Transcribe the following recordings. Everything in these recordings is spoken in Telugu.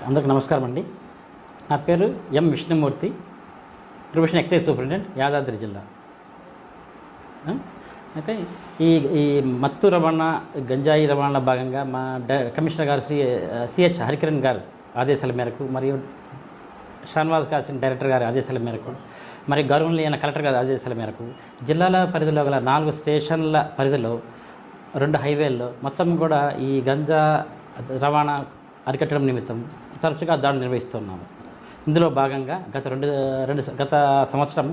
అందరికీ నమస్కారం అండి. నా పేరు M Vishnumurthy, professional excise superintendent, Yadadri జిల్లా. అయితే ఈ ఈ మత్తు రవాణా, గంజాయి రవాణా భాగంగా మా కమిషనర్ గారు సిహెచ్ హరికిరణ్ గారు ఆదేశాల మేరకు, మరియు షాన్వాజ్ కాసిం డైరెక్టర్ గారి ఆదేశాల మేరకు, మరియు గౌరవనీయ కలెక్టర్ గారి ఆదేశాల మేరకు జిల్లాల పరిధిలో గల 4 స్టేషన్ల పరిధిలో 2 హైవేల్లో మొత్తం కూడా ఈ గంజా రవాణా అరికట్టడం నిమిత్తం తరచుగా దాడులు నిర్వహిస్తున్నాము. ఇందులో భాగంగా గత సంవత్సరం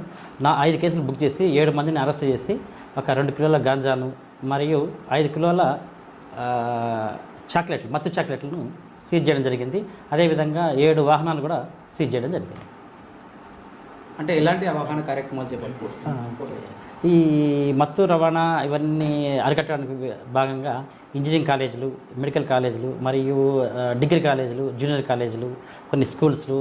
5 కేసులు బుక్ చేసి 7 మందిని అరెస్ట్ చేసి ఒక 2 కిలోల గాంజాను మరియు 5 కిలోల మత్తు చాక్లెట్లను సీజ్ చేయడం జరిగింది. అదేవిధంగా 7 వాహనాలు కూడా సీజ్ చేయడం జరిగింది. అంటే ఎలాంటి అవగాహన కార్యక్రమాలు చేపడుతున్నారు? ఈ మత్తు రవాణా ఇవన్నీ అరికట్టడానికి భాగంగా ఇంజనీరింగ్ కాలేజీలు, మెడికల్ కాలేజీలు, మరియు డిగ్రీ కాలేజీలు, జూనియర్ కాలేజీలు, కొన్ని స్కూల్స్లు,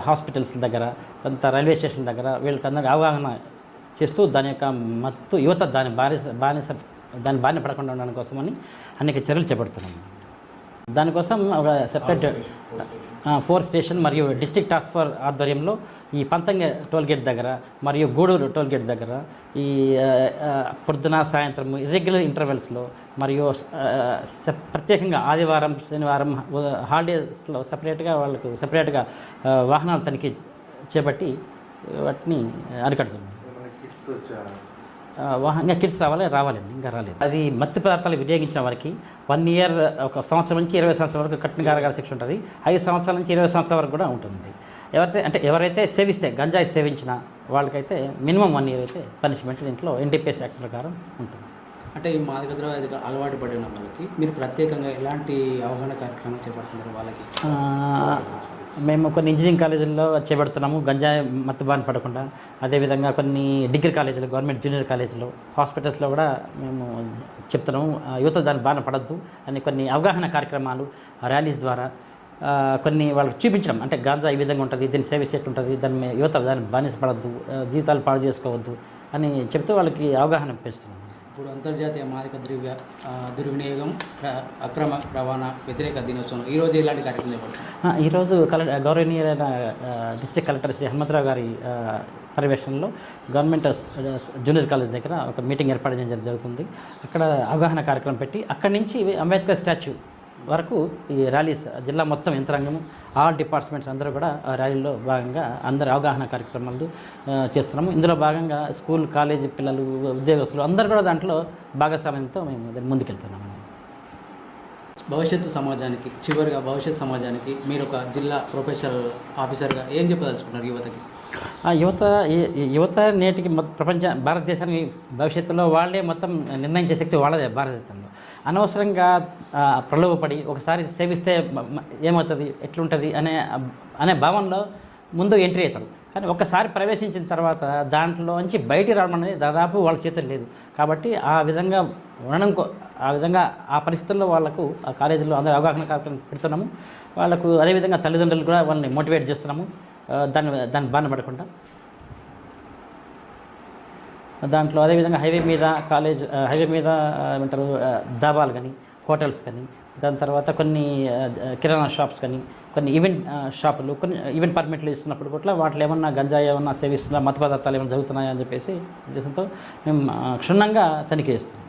హాస్పిటల్స్ దగ్గర, కొంత రైల్వే స్టేషన్ దగ్గర వీళ్ళకందరికీ అవగాహన చేస్తూ దాని యొక్క మత్తు యువత దాని బారిన పడకుండా ఉండడం కోసమని అనేక చర్యలు చేపడుతున్నాము. దానికోసం ఒక సెపరేట్ 4 స్టేషన్ మరియు డిస్ట్రిక్ట్ టాస్క్ ఫోర్స్ ఆధ్వర్యంలో ఈ పంతంగ టోల్గేట్ దగ్గర మరియు గూడూరు టోల్గేట్ దగ్గర ఈ పొద్దున సాయంత్రం ఇర్రెగ్యులర్ ఇంటర్వెల్స్లో మరియు ప్రత్యేకంగా ఆదివారం, శనివారం హాలిడేస్లో సపరేట్గా వాహనాలు తనిఖీ చేపట్టి వాటిని అరికడుతున్నాం. ఇంకా కిడ్స్ రావాలండి, ఇంకా రాలేదు. అది మత్తు పదార్థాలు వినియోగించిన వారికి 1 ఇయర్, 1 సంవత్సరం నుంచి 20 సంవత్సరాల వరకు కఠిన కారాగార శిక్ష ఉంటుంది. 5 సంవత్సరాల నుంచి 20 సంవత్సరాల వరకు కూడా ఉంటుంది. ఎవరైతే సేవిస్తే, గంజాయి సేవించిన వాళ్ళకైతే మినిమం 1 ఇయర్ అయితే పనిష్మెంట్ దీంట్లో ఎన్డీపీఎస్ యాక్ట్ ప్రకారం ఉంటుంది. అంటే ఈ మాదక ద్రవ్యాలకు అలవాటు పడిన వాళ్ళకి మీరు ప్రత్యేకంగా ఎలాంటి అవగాహన కార్యక్రమాలు చేపడుతున్నారు? వాళ్ళకి మేము కొన్ని ఇంజనీరింగ్ కాలేజీల్లో చేపడుతున్నాము గంజాయి మత్తు బారిన పడకుండా. అదేవిధంగా కొన్ని డిగ్రీ కాలేజీలు, గవర్నమెంట్ జూనియర్ కాలేజీలో, హాస్పిటల్స్లో కూడా మేము చెప్తున్నాము యువత దాని బారిన పడద్దు అని కొన్ని అవగాహన కార్యక్రమాలు ర్యాలీస్ ద్వారా కొన్ని వాళ్ళకి చూపించడం. అంటే గాంజా ఈ విధంగా ఉంటుంది, దీన్ని సేవిస్తే ఉంటుంది, యువత దాన్ని బానిస పడద్దు, జీవితాలు పాడు చేసుకోవద్దు అని చెప్తూ వాళ్ళకి అవగాహన పెంచుతున్నాం. ఇప్పుడు అంతర్జాతీయ మాదక ద్రవ్య దుర్వినియోగం, అక్రమ రవాణా వ్యతిరేక దినోత్సవం ఈరోజు ఎలాంటి కార్యక్రమం చేపడుతుంది? ఈరోజు గౌరవనీయులైన డిస్ట్రిక్ట్ కలెక్టర్ శ్రీ హనుమంతరావు గారి పర్యవేక్షణలో గవర్నమెంట్ జూనియర్ కాలేజ్ దగ్గర ఒక మీటింగ్ ఏర్పాటు చేయడం జరుగుతుంది. అక్కడ అవగాహన కార్యక్రమం పెట్టి అక్కడి నుంచి అంబేద్కర్ స్టాచ్యూ వరకు ఈ ర్యాలీస్, జిల్లా మొత్తం యంత్రాంగము, ఆల్ డిపార్ట్మెంట్స్ అందరూ కూడా ఆ ర్యాలీలో భాగంగా అందరు అవగాహన కార్యక్రమాలు చేస్తున్నాము. ఇందులో భాగంగా స్కూల్, కాలేజీ పిల్లలు, ఉద్యోగస్తులు అందరూ కూడా దాంట్లో భాగస్వామ్యంతో మేము ముందుకెళ్తున్నాము. భవిష్యత్తు సమాజానికి మీరు ఒక జిల్లా ప్రొఫెషనల్ ఆఫీసర్గా ఏం చెప్పదలుచుకున్నారు యువతకి? యువత నేటికి భారతదేశానికి భవిష్యత్తులో వాళ్ళే మొత్తం నిర్ణయించే శక్తి వాళ్ళదే. భారతదేశంలో అనవసరంగా ప్రలోభపడి ఒకసారి సేవిస్తే ఏమవుతుంది, ఎట్లుంటుంది అనే భావనలో ముందు ఎంట్రీ అవుతారు. కానీ ఒక్కసారి ప్రవేశించిన తర్వాత దాంట్లోంచి బయటికి రావడం అనేది దాదాపు వాళ్ళ చేతులు లేదు. కాబట్టి ఆ విధంగా ఆ పరిస్థితుల్లో వాళ్ళకు ఆ కాలేజీలో అందరూ అవగాహన కార్యక్రమం పెడుతున్నాము. వాళ్ళకు అదేవిధంగా తల్లిదండ్రులు కూడా వాళ్ళని మోటివేట్ చేస్తున్నాము దాన్ని బారిన పడకుండా. దాంట్లో అదేవిధంగా హైవే మీద ఏమంటారు దాబాలు కానీ, హోటల్స్ కానీ, దాని తర్వాత కొన్ని కిరాణా షాప్స్ కానీ, కొన్ని ఈవెంట్ షాపులు, కొన్ని ఈవెంట్ పర్మిట్లు ఇస్తున్నప్పుడు కూడా వాటిలో ఏమన్నా గంజాయి ఏమన్నా సేవిస్తున్నా, మత్తు పదార్థాలు ఏమైనా జరుగుతున్నాయా అని చెప్పేసి ఉద్దేశంతో మేము క్షుణ్ణంగా తనిఖీ చేస్తున్నాం.